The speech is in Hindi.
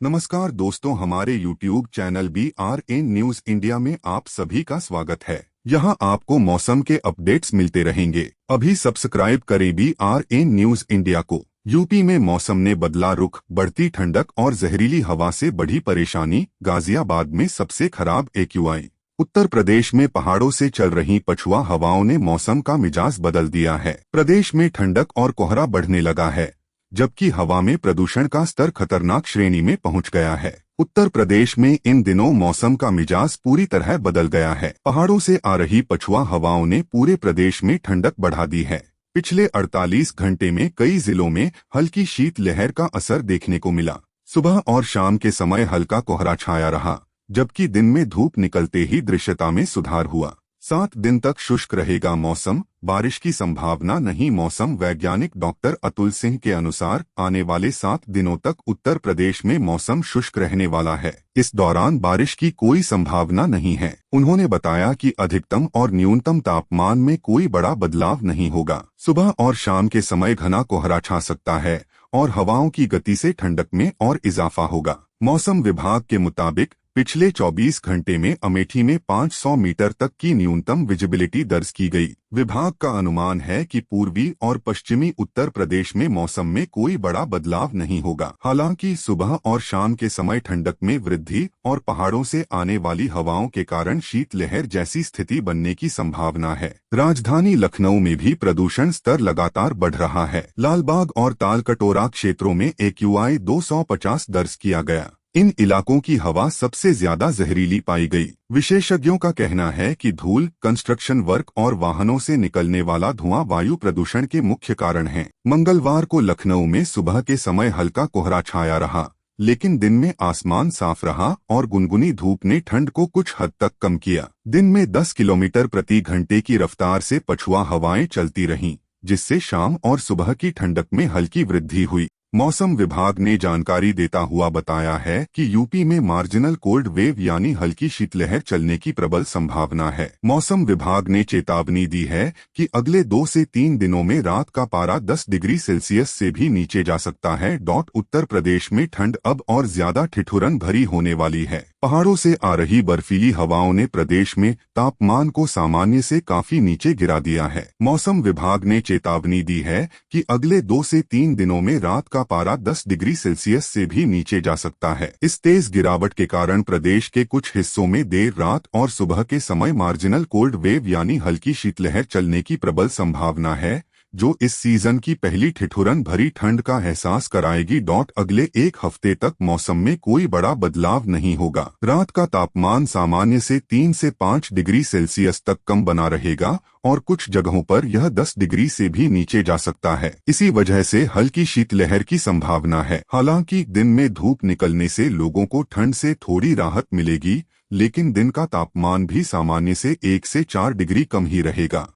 नमस्कार दोस्तों, हमारे YouTube channel BRN news India में आप सभी का स्वागत है। यहां आपको मौसम के अपडेट्स मिलते रहेंगे। अभी सब्सक्राइब करें BRN न्यूज इंडिया को। यूपी में मौसम ने बदला रुख, बढ़ती ठंडक और जहरीली हवा से बढ़ी परेशानी। गाजियाबाद में सबसे खराब AQI। उत्तर प्रदेश में पहाड़ों से चल रही पछुआ हवाओं ने मौसम का मिजाज बदल दिया है। प्रदेश में ठंडक और कोहरा बढ़ने लगा है, जबकि हवा में प्रदूषण का स्तर खतरनाक श्रेणी में पहुंच गया है। उत्तर प्रदेश में इन दिनों मौसम का मिजाज पूरी तरह बदल गया है। पहाड़ों से आ रही पछुआ हवाओं ने पूरे प्रदेश में ठंडक बढ़ा दी है। पिछले 48 घंटे में कई जिलों में हल्की शीतलहर का असर देखने को मिला। सुबह और शाम के समय हल्का कोहरा छाया रहा, जबकि दिन में धूप निकलते ही दृश्यता में सुधार हुआ। 7 दिन तक शुष्क रहेगा मौसम, बारिश की संभावना नहीं। मौसम वैज्ञानिक डॉक्टर अतुल सिंह के अनुसार आने वाले 7 दिनों तक उत्तर प्रदेश में मौसम शुष्क रहने वाला है। इस दौरान बारिश की कोई संभावना नहीं है। उन्होंने बताया कि अधिकतम और न्यूनतम तापमान में कोई बड़ा बदलाव नहीं होगा। सुबह और शाम के समय घना कोहरा छा सकता है और हवाओं की गति से ठंडक में और इजाफा होगा। मौसम विभाग के मुताबिक पिछले 24 घंटे में अमेठी में 500 मीटर तक की न्यूनतम विजिबिलिटी दर्ज की गई। विभाग का अनुमान है कि पूर्वी और पश्चिमी उत्तर प्रदेश में मौसम में कोई बड़ा बदलाव नहीं होगा। हालांकि सुबह और शाम के समय ठंडक में वृद्धि और पहाड़ों से आने वाली हवाओं के कारण शीतलहर जैसी स्थिति बनने की संभावना है। राजधानी लखनऊ में भी प्रदूषण स्तर लगातार बढ़ रहा है। लालबाग और तालकटोरा क्षेत्रों में AQI 250 दर्ज किया गया। इन इलाकों की हवा सबसे ज्यादा जहरीली पाई गई। विशेषज्ञों का कहना है कि धूल, कंस्ट्रक्शन वर्क और वाहनों से निकलने वाला धुआं वायु प्रदूषण के मुख्य कारण हैं। मंगलवार को लखनऊ में सुबह के समय हल्का कोहरा छाया रहा, लेकिन दिन में आसमान साफ रहा और गुनगुनी धूप ने ठंड को कुछ हद तक कम किया। दिन में 10 किलोमीटर प्रति घंटे की रफ्तार से पछुआ हवाएं चलती रहीं, जिससे शाम और सुबह की ठंडक में हल्की वृद्धि हुई। मौसम विभाग ने जानकारी देता हुआ बताया है कि यूपी में मार्जिनल कोल्ड वेव यानी हल्की शीतलहर चलने की प्रबल संभावना है। मौसम विभाग ने चेतावनी दी है कि अगले 2 से 3 दिनों में रात का पारा 10 डिग्री सेल्सियस से भी नीचे जा सकता है। उत्तर प्रदेश में ठंड अब और ज्यादा ठिठुरन भरी होने वाली है। पहाड़ों से आ रही बर्फीली हवाओं ने प्रदेश में तापमान को सामान्य से काफी नीचे गिरा दिया है। मौसम विभाग ने चेतावनी दी है कि अगले 2 से 3 दिनों में रात का पारा 10 डिग्री सेल्सियस से भी नीचे जा सकता है। इस तेज गिरावट के कारण प्रदेश के कुछ हिस्सों में देर रात और सुबह के समय मार्जिनल कोल्ड वेव यानी हल्की शीतलहर चलने की प्रबल संभावना है, जो इस सीजन की पहली ठिठुरन भरी ठंड का एहसास कराएगी। अगले 1 हफ्ते तक मौसम में कोई बड़ा बदलाव नहीं होगा। रात का तापमान सामान्य से 3 से 5 डिग्री सेल्सियस तक कम बना रहेगा और कुछ जगहों पर यह 10 डिग्री से भी नीचे जा सकता है। इसी वजह से हल्की शीतलहर की संभावना है। हालांकि दिन में धूप निकलने से लोगों को ठंड से थोड़ी राहत मिलेगी, लेकिन दिन का तापमान भी सामान्य से 1 से 4 डिग्री कम ही रहेगा।